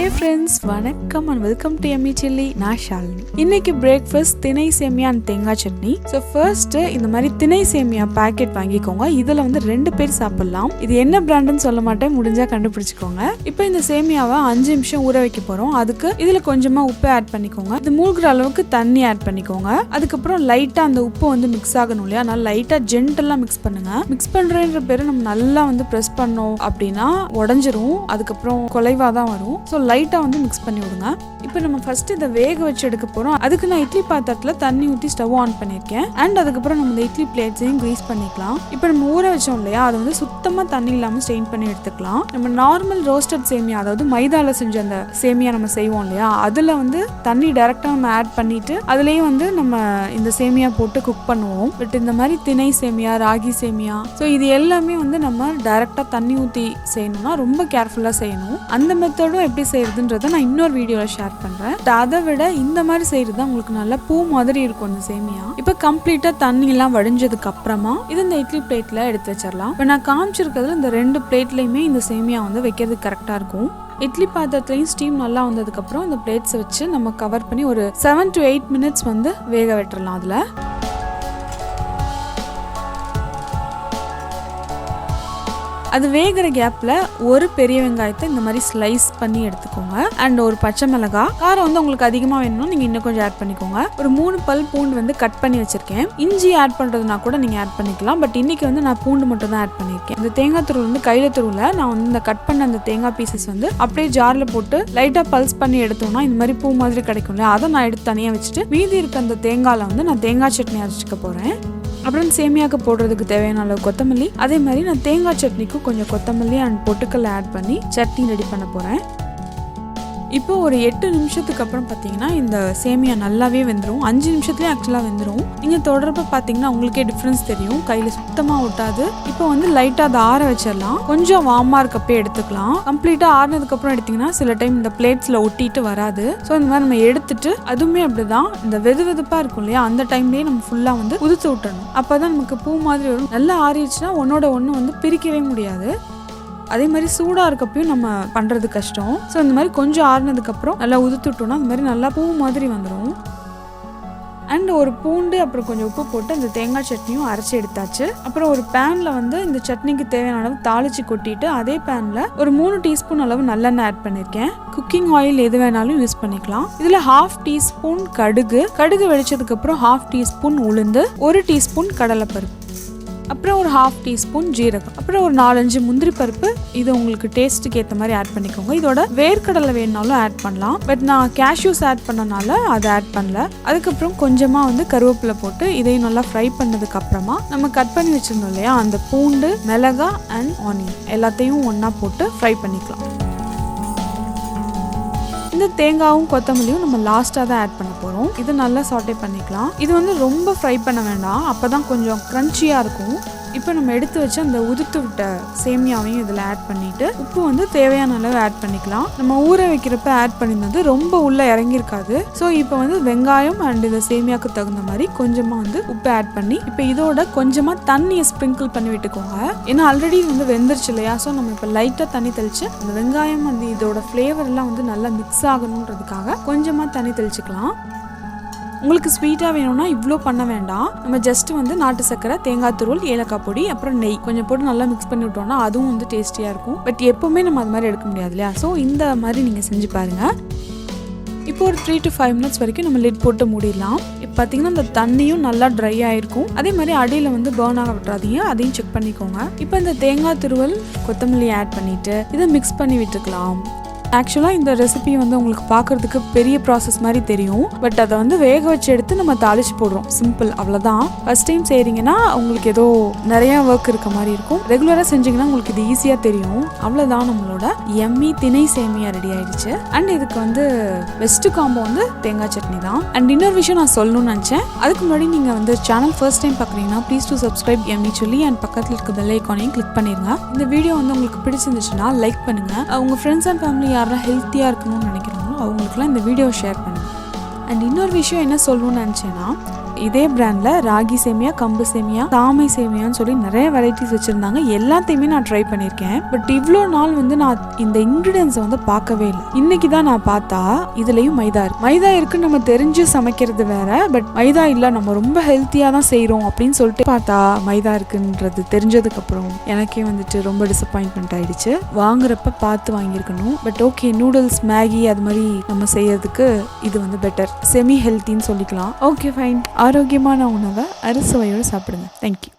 Hey friends, வணக்கம் and welcome to Yummy Chilli. நான் ஷாலினி. இன்னைக்கு breakfast திணை சேமியா and தேங்காய் சட்னி. So first இந்த மாதிரி திணை சேமியா பாக்கெட் வாங்கிக்கோங்க. இதுல வந்து 2 பேர் சாப்பிடலாம். இது என்ன பிராண்ட்னு சொல்ல மாட்டேன், முடிஞ்சா கண்டுபிடிச்சுக்கோங்க. இப்போ இந்த சேமியாவை 5 நிமிஷம் ஊற வைக்க போறோம். அதுக்கு இதுல கொஞ்சமா உப்பு ஆட் பண்ணிக்கோங்க. இது மூழ்கிற அளவுக்கு தண்ணி ஆட் பண்ணிக்கோங்க. அதுக்கப்புறம் லைட்டா அந்த உப்பு வந்து மிக்ஸ் ஆகணும் இல்லையா, அதனால லைட்டா ஜென்டலா மிக்ஸ் பண்ணுங்க. மிக்ஸ் பண்றேன்ற பேரு நம்ம நல்லா வந்து பிரஸ் பண்ணோம் அப்படின்னா உடஞ்சிரும், அதுக்கப்புறம் குலைவா தான் வரும். ஸோ லைட்டாக வந்து மிக்ஸ் பண்ணி விடுங்க. இப்போ நம்ம ஃபர்ஸ்ட் இதை வேக வச்சு எடுக்க போகிறோம். அதுக்கு நான் இட்லி பாத்திரத்தில் தண்ணி ஊற்றி ஸ்டவ் ஆன் பண்ணியிருக்கேன். அண்ட் அதுக்கப்புறம் நம்ம இந்த இட்லி பிளேட்ஸையும் க்ரீஸ் பண்ணிக்கலாம். இப்போ நம்ம ஊற வச்சோம் இல்லையா, அதை வந்து சுத்தமாக தண்ணி இல்லாமல் ஸ்டெயின் பண்ணி எடுத்துக்கலாம். நம்ம நார்மல் ரோஸ்டட் சேமியா, அதாவது மைதாவில் செஞ்ச அந்த சேமியா நம்ம செய்வோம் இல்லையா, அதில் வந்து தண்ணி டைரெக்டாக நம்ம ஆட் பண்ணிட்டு அதுலேயே வந்து நம்ம இந்த சேமியா போட்டு குக் பண்ணுவோம். பட் இந்த மாதிரி திணை சேமியா, ராகி சேமியா, ஸோ இது எல்லாமே வந்து நம்ம டைரெக்டாக தண்ணி ஊற்றி செய்யணும்னா ரொம்ப கேர்ஃபுல்லாக செய்யணும். அந்த மெத்தடும் எப்படி செய்யறதுன்றதை நான் இன்னொரு வீடியோவில் ஷேர் பண்றேன். அதை விட இந்த மாதிரி செய்யறது உங்களுக்கு நல்லா பூ மாதிரி இருக்கும் அந்த சேமியா. இப்ப கம்ப்ளீட்டா தண்ணி எல்லாம் வடிஞ்சதுக்கு அப்புறமா இது இந்த இட்லி பிளேட்ல எடுத்து வச்சிடலாம். இப்ப நான் காமிச்சிருக்கிறதுல இந்த 2 பிளேட்லயுமே இந்த சேமியா வந்து வைக்கிறதுக்கு கரெக்டா இருக்கும். இட்லி பாத்திரத்துலையும் ஸ்டீம் நல்லா வந்ததுக்கு அப்புறம் இந்த பிளேட்ஸை வச்சு நம்ம கவர் பண்ணி ஒரு 7 to 8 minutes வந்து வேக விட்டுறலாம். அதுல அது வேகிற கேப்ல ஒரு பெரிய வெங்காயத்தை இந்த மாதிரி ஸ்லைஸ் பண்ணி எடுத்துக்கோங்க. அண்ட் ஒரு பச்சை மிளகாய், காரம் வந்து உங்களுக்கு அதிகமாக வேணும்னா நீங்க இன்னும் கொஞ்சம் ஆட் பண்ணிக்கோங்க. ஒரு 3 பல் பூண்டு வந்து கட் பண்ணி வச்சிருக்கேன். இஞ்சி ஆட் பண்றதுனா கூட நீங்க ஆட் பண்ணிக்கலாம். பட் இன்னைக்கு வந்து நான் பூண்டு மட்டும் தான் ஆட் பண்ணியிருக்கேன். இந்த தேங்காய் துருவல் வந்து கையில துருவல, நான் வந்து இந்த கட் பண்ண அந்த தேங்காய் பீசஸ் வந்து அப்படியே ஜார்ல போட்டு லைட்டா பல்ஸ் பண்ணி எடுத்தோம்னா இந்த மாதிரி பூ மாதிரி கிடைக்கும்ல, அதை நான் எடுத்து தனியா வச்சுட்டு மீதி இருக்க அந்த தேங்காயில வந்து நான் தேங்காய் சட்னி அரைச்சிக்க போறேன். அப்புறம் சேமியாவுக்கு போடுறதுக்கு தேவையான அளவு கொத்தமல்லி, அதே மாதிரி நான் தேங்காய் சட்னிக்கும் கொஞ்சம் கொத்தமல்லி அண்ட் பொட்டுக்கல்ல ஆட் பண்ணி சட்னி ரெடி பண்ண போகிறேன். இப்போ ஒரு 8 நிமிஷத்துக்கு அப்புறம் பார்த்தீங்கன்னா இந்த சேமியா நல்லாவே வெந்துடும். 5 நிமிஷத்துலேயே ஆக்சுவலாக வெந்துடும். நீங்கள் தொடர்பு பார்த்தீங்கன்னா உங்களுக்கே டிஃப்ரென்ஸ் தெரியும், கையில் சுத்தமாக ஒட்டாது. இப்போ வந்து லைட்டாக அதை ஆற வச்சிடலாம். கொஞ்சம் வார்மாக இருக்கப்பே எடுத்துக்கலாம். கம்ப்ளீட்டாக ஆறினதுக்கப்புறம் எடுத்திங்கன்னா சில டைம் இந்த பிளேட்ஸில் ஒட்டிட்டு வராது. ஸோ இந்த மாதிரி நம்ம எடுத்துட்டு, அதுவுமே அப்படிதான் இந்த வெதுவெதுப்பாக இருக்கும் இல்லையா, அந்த டைம்லேயே நம்ம ஃபுல்லாக வந்து உதுத்து விட்டணும். அப்போ தான் நமக்கு பூ மாதிரி வரும். நல்லா ஆறிடுச்சுன்னா ஒன்னோட ஒன்று வந்து பிரிக்கவே முடியாது. அதே மாதிரி சூடாக இருக்கப்பையும் நம்ம பண்ணுறது கஷ்டம். ஸோ இந்த மாதிரி கொஞ்சம் ஆறுனதுக்கப்புறம் நல்லா உதுத்துட்டோம்னா அந்த மாதிரி நல்லா பூ மாதிரி வந்துடும். அண்ட் ஒரு பூண்டு அப்புறம் கொஞ்சம் உப்பு போட்டு அந்த தேங்காய் சட்னியும் அரைச்சி எடுத்தாச்சு. அப்புறம் ஒரு பேனில் வந்து இந்த சட்னிக்கு தேவையான அளவு தாளிச்சு கொட்டிட்டு அதே பேனில் ஒரு 3 டீஸ்பூன் அளவு நல்லெண்ணெய் ஆட் பண்ணியிருக்கேன். குக்கிங் ஆயில் எது வேணாலும் யூஸ் பண்ணிக்கலாம். இதில் 1/2 டீஸ்பூன் கடுகு வெடிச்சதுக்கு அப்புறம் 1/2 டீஸ்பூன் உளுந்து, 1 டீஸ்பூன் கடலைப்பருப்பு, அப்புறம் ஒரு 1/2 டீஸ்பூன் ஜீரகம், அப்புறம் ஒரு 4-5 முந்திரி பருப்பு. இது உங்களுக்கு டேஸ்ட்டுக்கு ஏற்ற மாதிரி ஆட் பண்ணிக்கோங்க. இதோட வேர்க்கடலை வேணுனாலும் ஆட் பண்ணலாம். பட் நான் கேஷ்யூஸ் ஆட் பண்ணனால அதை ஆட் பண்ணல. அதுக்கப்புறம் கொஞ்சமாக வந்து கருவேப்பிலை போட்டு இதையும் நல்லா ஃப்ரை பண்ணதுக்கு அப்புறமா நம்ம கட் பண்ணி வச்சிருந்தோம் இல்லையா, அந்த பூண்டு, மிளகாய் அண்ட் ஆனியன் எல்லாத்தையும் ஒன்றா போட்டு ஃப்ரை பண்ணிக்கலாம். இந்த தேங்காயும் கொத்தமல்லியும் நம்ம லாஸ்ட்டாக தான் ஆட் பண்ண போகிறோம். இது நல்லா சாட்டே பண்ணிக்கலாம். இது வந்து ரொம்ப ஃப்ரை பண்ண வேண்டாம், அப்போ தான் கொஞ்சம் க்ரன்ச்சியாக இருக்கும். இப்போ நம்ம எடுத்து வச்சு அந்த உதுத்து விட்ட சேமியாவையும் இதில் ஆட் பண்ணிட்டு உப்பு வந்து தேவையான அளவு ஆட் பண்ணிக்கலாம். நம்ம ஊற வைக்கிறப்ப ஆட் பண்ணியிருந்தது ரொம்ப உள்ள இறங்கியிருக்காது. ஸோ இப்போ வந்து வெங்காயம் அண்ட் இந்த சேமியாவுக்கு தகுந்த மாதிரி கொஞ்சமாக வந்து உப்பு ஆட் பண்ணி இப்போ இதோட கொஞ்சமாக தண்ணியை ஸ்ப்ரிங்கிள் பண்ணி விட்டுக்கோங்க. ஏன்னா ஆல்ரெடி வந்து வெந்துருச்சு இல்லையா, ஸோ நம்ம இப்போ லைட்டாக தண்ணி தெளிச்சு அந்த வெங்காயம் அந்த இதோட ஃப்ளேவர்லாம் வந்து நல்லா மிக்ஸ் ஆகணுன்றதுக்காக கொஞ்சமாக தண்ணி தெளிச்சுக்கலாம். உங்களுக்கு ஸ்வீட்டாக வேணும்னா இவ்வளோ பண்ண வேண்டாம். நம்ம ஜஸ்ட் வந்து நாட்டு சக்கரை, தேங்காய் துருவல், ஏலக்காய் பொடி, அப்புறம் நெய் கொஞ்சம் போட்டு நல்லா மிக்ஸ் பண்ணி விட்டோம்னா அதுவும் வந்து டேஸ்டியாக இருக்கும். பட் எப்போவுமே நம்ம அது மாதிரி எடுக்க முடியாது இல்லையா, ஸோ இந்த மாதிரி நீங்கள் செஞ்சு பாருங்கள். இப்போ ஒரு 3 to 5 minutes வரைக்கும் நம்ம லிட் போட்டு மூடிடலாம். இப்போ பார்த்தீங்கன்னா இந்த தண்ணியும் நல்லா ட்ரை ஆகிருக்கும். அதே மாதிரி அடியில் வந்து பர்ன் ஆக விட்டுறாதீங்க, அதையும் செக் பண்ணிக்கோங்க. இப்போ இந்த தேங்காய் துருவல், கொத்தமல்லி ஆட் பண்ணிவிட்டு இதை மிக்ஸ் பண்ணி விட்டுக்கலாம். ஆக்சுவலாக இந்த ரெசிபி வந்து உங்களுக்கு பார்க்குறதுக்கு பெரிய ப்ராசஸ் மாதிரி தெரியும். பட் அதை வந்து வேக வச்சு எடுத்து நம்ம தாளிச்சு போடுறோம். சிம்பிள், அவ்வளோதான். ஃபர்ஸ்ட் டைம் செய்கிறீங்கன்னா உங்களுக்கு ஏதோ நிறையா ஒர்க் இருக்க மாதிரி இருக்கும். ரெகுலராக செஞ்சிங்கன்னா உங்களுக்கு இது ஈஸியாக தெரியும். அவ்வளோதான், நம்மளோட எம்மி திணை சேமியா ரெடி ஆயிடுச்சு. அண்ட் இதுக்கு வந்து பெஸ்ட் காம்போ வந்து தேங்காய் சட்னி தான். அண்ட் இன்னொரு விஷயம் நான் சொல்லணும்னு நினச்சேன். அதுக்கு முன்னாடி நீங்கள் வந்து சேனல் ஃபர்ஸ்ட் டைம் பார்க்குறீங்கன்னா ப்ளீஸ் டு சப்ஸ்கிரைப் யம்மி சொல்லி அண்ட் பக்கத்தில் இருக்க பெல் ஐக்கானையும் கிளிக் பண்ணிடுங்க. இந்த வீடியோ வந்து உங்களுக்கு பிடிச்சிருந்துச்சுன்னா லைக் பண்ணுங்கள். உங்கள் ஃப்ரெண்ட்ஸ் அண்ட் ஃபேமிலி யாரெல்லாம் ஹெல்த்தியாக இருக்கணும்னு நினைக்கிறாங்களோ அவங்களுக்குலாம் இந்த வீடியோ ஷேர் பண்ணுங்கள். அண்ட் இன்னொரு விஷயம் என்ன சொல்லணும்னு நினச்சேன்னா, இதே பிராண்ட்ல ராகி சேமியா, கம்பு சேமியா, சாமை சேமியான்னு சொல்லி நிறைய வெரைட்டிஸ் வச்சிருந்தாங்க. எல்லாத்தையுமே நான் ட்ரை பண்ணியிருக்கேன். பட் இவ்வளோ நாள் வந்து நான் இந்த இன்கிரீடியன்ஸை வந்து பார்க்கவே இல்லை. இன்னைக்கு தான் நான் பார்த்தா இதுலயும் மைதா இருக்கு. மைதா இருக்குன்னு நம்ம தெரிஞ்சு சமைக்கிறது வேற, பட் மைதா இல்லை நம்ம ரொம்ப ஹெல்த்தியாக தான் செய்கிறோம் அப்படின்னு சொல்லிட்டு பார்த்தா மைதா இருக்குன்றது தெரிஞ்சதுக்கு அப்புறம் எனக்கே வந்துட்டு ரொம்ப டிசப்பாயின்மெண்ட் ஆயிடுச்சு. வாங்குறப்ப பார்த்து வாங்கியிருக்கணும். பட் ஓகே, நூடுல்ஸ், மேகி அது மாதிரி நம்ம செய்யறதுக்கு இது வந்து பெட்டர், செமி ஹெல்த்தின்னு சொல்லிக்கலாம். Okay fine. ஆரோக்கியமான உணவை அறுசுவையோடு சாப்பிடுங்க. தேங்க்யூ.